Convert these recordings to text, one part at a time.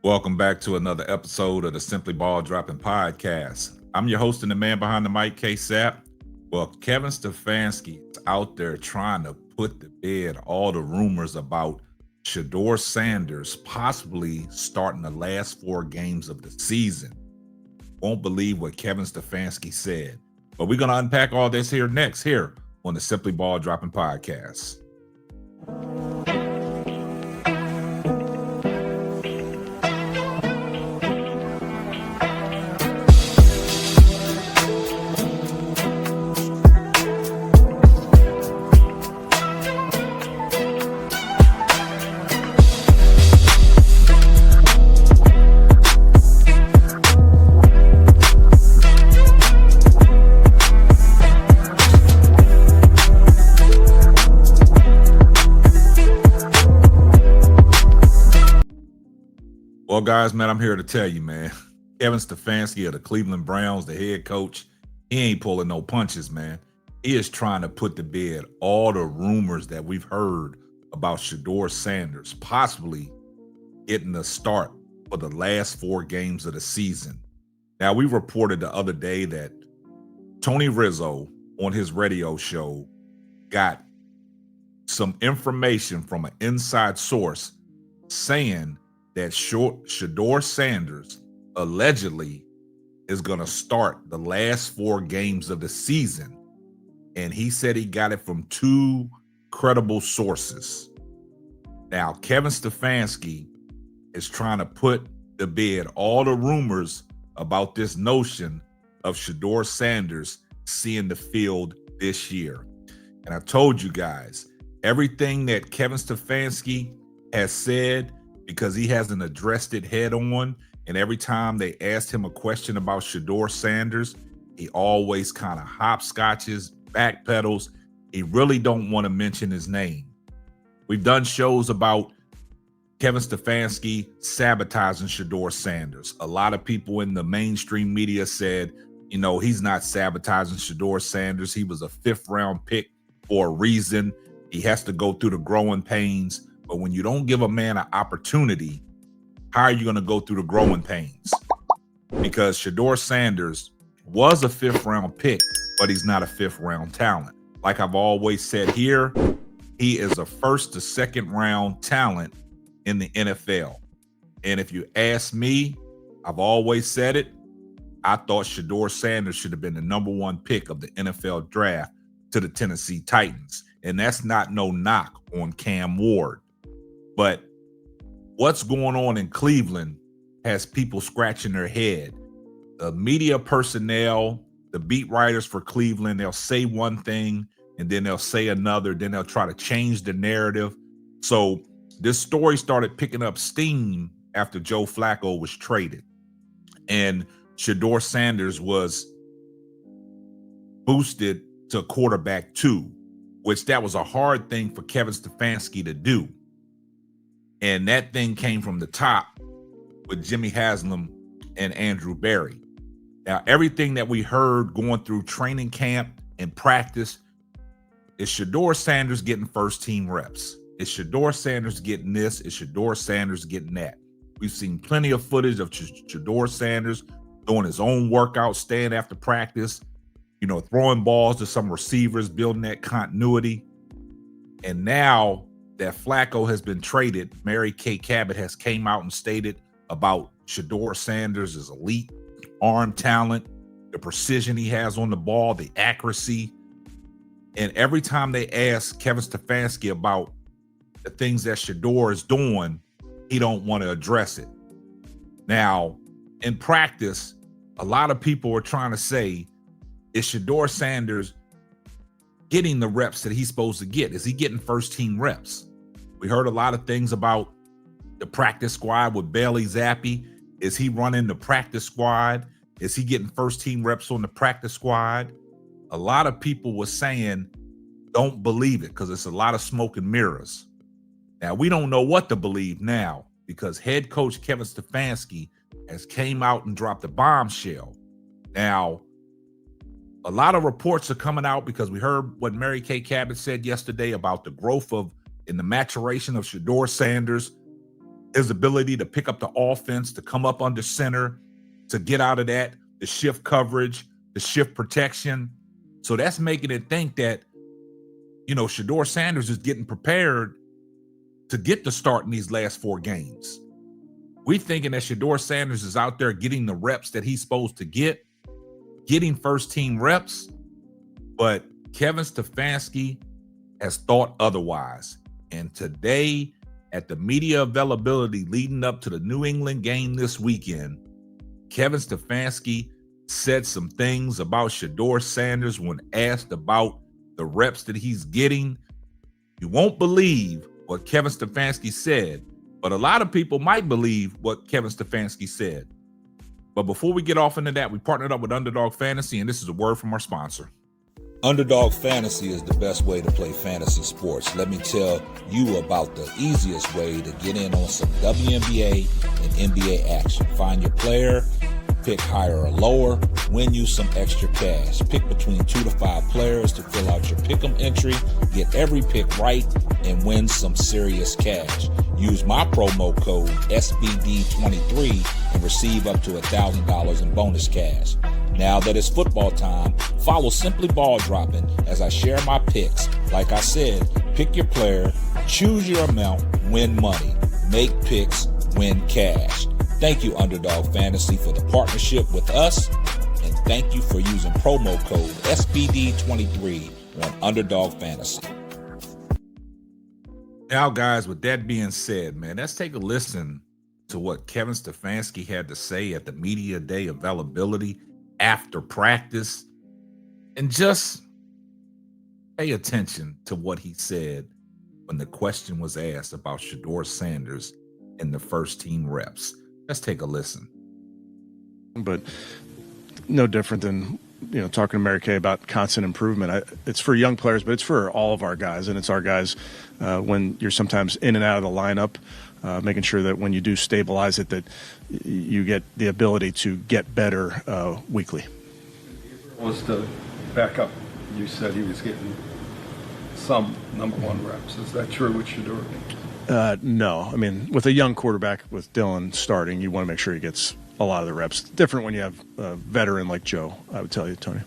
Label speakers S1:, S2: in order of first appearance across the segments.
S1: Welcome back to another episode of the Simply Ball Dropping Podcast. I'm your host and the man behind the mic, K-Sap. Well, Kevin Stefanski is out there trying to put to bed all the rumors about Shedeur Sanders possibly starting the last 4 games of the season. Won't believe what Kevin Stefanski said. But we're going to unpack all this here next, here on the Simply Ball Dropping Podcast. Well, guys, man, I'm here to tell you, man, Kevin Stefanski of the Cleveland Browns, the head coach, he ain't pulling no punches, man. He is trying to put to bed all the rumors that we've heard about Shedeur Sanders possibly getting the start for the last 4 games of the season. Now, we reported the other day that Tony Rizzo on his radio show got some information from an inside source saying that Shedeur Sanders allegedly is going to start the last 4 games of the season. And he said he got it from 2 credible sources. Now, Kevin Stefanski is trying to put to bed all the rumors about this notion of Shedeur Sanders seeing the field this year. And I told you guys, everything that Kevin Stefanski has said, because he hasn't addressed it head on. And every time they asked him a question about Shedeur Sanders, he always kind of hopscotches, backpedals. He really don't want to mention his name. We've done shows about Kevin Stefanski sabotaging Shedeur Sanders. A lot of people in the mainstream media said, you know, he's not sabotaging Shedeur Sanders. He was a 5th round pick for a reason. He has to go through the growing pains. But when you don't give a man an opportunity, how are you going to go through the growing pains? Because Shedeur Sanders was a 5th round pick, but he's not a 5th round talent. Like I've always said here, he is a 1st to 2nd round talent in the NFL. And if you ask me, I've always said it, I thought Shedeur Sanders should have been the number 1 pick of the NFL draft to the Tennessee Titans. And that's not no knock on Cam Ward. But what's going on in Cleveland has people scratching their head. The media personnel, the beat writers for Cleveland, they'll say one thing and then they'll say another. Then they'll try to change the narrative. So this story started picking up steam after Joe Flacco was traded. And Shedeur Sanders was boosted to quarterback 2, which that was a hard thing for Kevin Stefanski to do. And that thing came from the top with Jimmy Haslam and Andrew Berry. Now, everything that we heard going through training camp and practice is Shedeur Sanders getting first-team reps. Is Shedeur Sanders getting this? Is Shedeur Sanders getting that? We've seen plenty of footage of Shedeur Sanders doing his own workout, staying after practice, you know, throwing balls to some receivers, building that continuity. And now that Flacco has been traded, Mary Kay Cabot has came out and stated about Shedeur Sanders' elite arm talent, the precision he has on the ball, the accuracy. And every time they ask Kevin Stefanski about the things that Shedeur is doing, he don't want to address it. Now, in practice, a lot of people are trying to say, is Shedeur Sanders getting the reps that he's supposed to get? Is he getting first-team reps? We heard a lot of things about the practice squad with Bailey Zappi. Is he running the practice squad? Is he getting first-team reps on the practice squad? A lot of people were saying, don't believe it because it's a lot of smoke and mirrors. Now, we don't know what to believe now because head coach Kevin Stefanski has came out and dropped a bombshell. Now, a lot of reports are coming out because we heard what Mary Kay Cabot said yesterday about the growth of in the maturation of Shedeur Sanders. his ability to pick up the offense, to come up under center, to get out of that, the shift coverage, the shift protection. So that's making it think that, Shedeur Sanders is getting prepared to get the start in these last 4 games. We thinking that Shedeur Sanders is out there getting the reps that he's supposed to get, getting first team reps, but Kevin Stefanski has thought otherwise. And today, at the media availability leading up to the New England game this weekend, Kevin Stefanski said some things about Shedeur Sanders when asked about the reps that he's getting. You won't believe what Kevin Stefanski said, but a lot of people might believe what Kevin Stefanski said. But before we get off into that, we partnered up with Underdog Fantasy, and this is a word from our sponsor.
S2: Underdog Fantasy is the best way to play fantasy sports. Let me tell you about the easiest way to get in on some WNBA and NBA action. Find your player, pick higher or lower, win you some extra cash. Pick between 2 to 5 players to fill out your pick'em entry, get every pick right, and win some serious cash. Use my promo code SBD23 and receive up to $1,000 in bonus cash. Now that it's football time, follow Simply Ball Dropping as I share my picks. Like I said, pick your player, choose your amount, win money. Make picks, win cash. Thank you, Underdog Fantasy, for the partnership with us, and thank you for using promo code SBD23 on Underdog Fantasy.
S1: Now, guys, with that being said, man, let's take a listen to what Kevin Stefanski had to say at the media day availability after practice, and just pay attention to what he said when the question was asked about Shedeur Sanders and the first team reps. Let's take a listen.
S3: But no different than, talking to Mary Kay about constant improvement. It's for young players, but it's for all of our guys, and it's our guys when you're sometimes in and out of the lineup, making sure that when you do stabilize it, that you get the ability to get better weekly.
S4: Was the backup, you said he was getting some number 1 reps. Is that true with Shedeur?
S3: No. I mean, with a young quarterback, with Dylan starting, you want to make sure he gets a lot of the reps. Different when you have a veteran like Joe, I would tell you, Tony.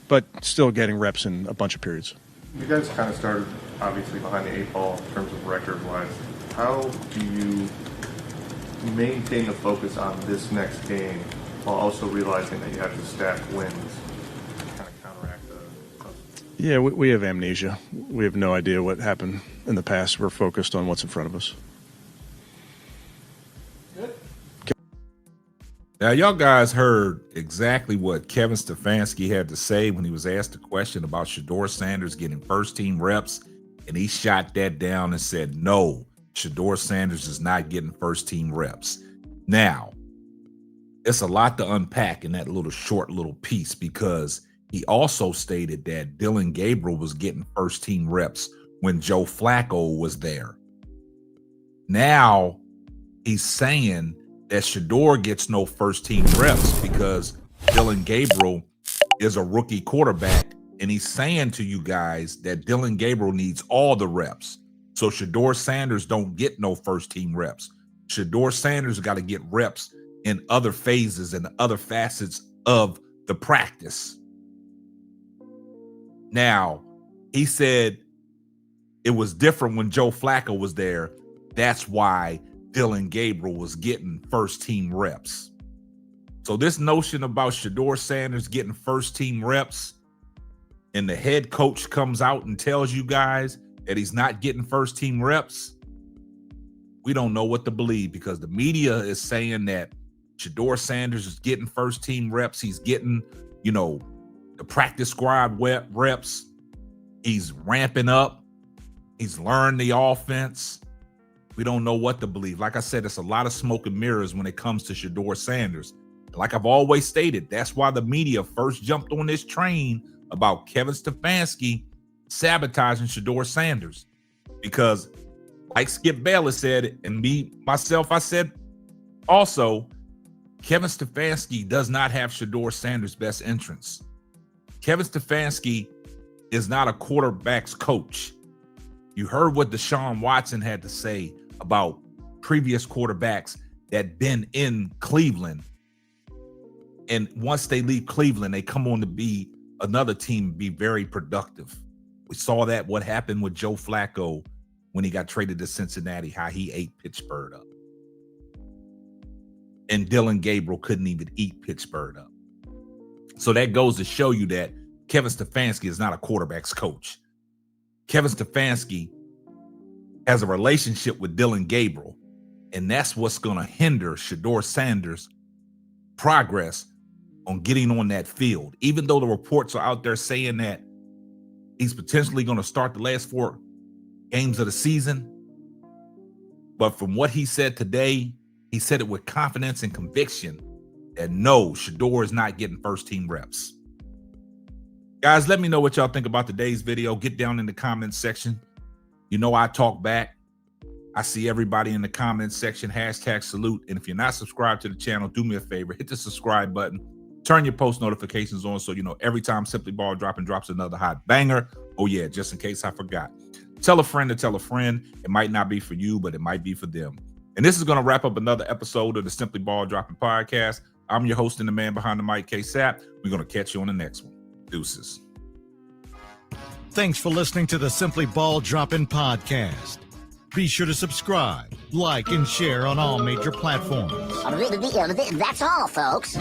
S3: But still getting reps in a bunch of periods.
S5: You guys kind of started, obviously, behind the 8 ball in terms of record-wise. How do you maintain the focus on this next game while also realizing that you have to stack wins to kind of counteract the...
S3: Yeah, we have amnesia. We have no idea what happened in the past. We're focused on what's in front of us.
S1: Now, y'all guys heard exactly what Kevin Stefanski had to say when he was asked a question about Shedeur Sanders getting first team reps, and he shot that down and said, no, Shedeur Sanders is not getting first team reps. Now, it's a lot to unpack in that short little piece, because he also stated that Dylan Gabriel was getting first team reps when Joe Flacco was there. Now he's saying that Shedeur gets no first team reps because Dylan Gabriel is a rookie quarterback, and he's saying to you guys that Dylan Gabriel needs all the reps. So Shedeur Sanders don't get no first team reps. Shedeur Sanders got to get reps in other phases and other facets of the practice. Now, he said it was different when Joe Flacco was there. That's why Dylan Gabriel was getting first team reps. So this notion about Shedeur Sanders getting first team reps, and the head coach comes out and tells you guys that he's not getting first team reps, we don't know what to believe, because the media is saying that Shedeur Sanders is getting first team reps. He's getting, the practice squad reps. He's ramping up. He's learned the offense. We don't know what to believe. Like I said, it's a lot of smoke and mirrors when it comes to Shedeur Sanders. Like I've always stated, that's why the media first jumped on this train about Kevin Stefanski sabotaging Shedeur Sanders. Because like Skip Bayless said, and myself, I said also, Kevin Stefanski does not have Shedeur Sanders' best interests. Kevin Stefanski is not a quarterback's coach. You heard what Deshaun Watson had to say about previous quarterbacks that been in Cleveland. And once they leave Cleveland, they come on to be another team, be very productive. We saw that what happened with Joe Flacco when he got traded to Cincinnati, how he ate Pittsburgh up. And Dylan Gabriel couldn't even eat Pittsburgh up. So that goes to show you that Kevin Stefanski is not a quarterback's coach. Kevin Stefanski has a relationship with Dylan Gabriel, and that's what's going to hinder Shedeur Sanders' progress on getting on that field. Even though the reports are out there saying that he's potentially going to start the last 4 games of the season, but from what he said today, he said it with confidence and conviction that no, Shedeur is not getting first-team reps. Guys, let me know what y'all think about today's video. Get down in the comments section. You know I talk back. I see everybody in the comments section. #salute. And if you're not subscribed to the channel, do me a favor. Hit the subscribe button. Turn your post notifications on so you know every time Simply Ball drops another hot banger. Oh, yeah, just in case I forgot. Tell a friend to tell a friend. It might not be for you, but it might be for them. And this is going to wrap up another episode of the Simply Ball Dropping Podcast. I'm your host and the man behind the mic, K-Sap. We're going to catch you on the next one. Deuces.
S6: Thanks for listening to the Simply Ball Dropping Podcast. Be sure to subscribe, like, and share on all major platforms.
S7: That's all, folks.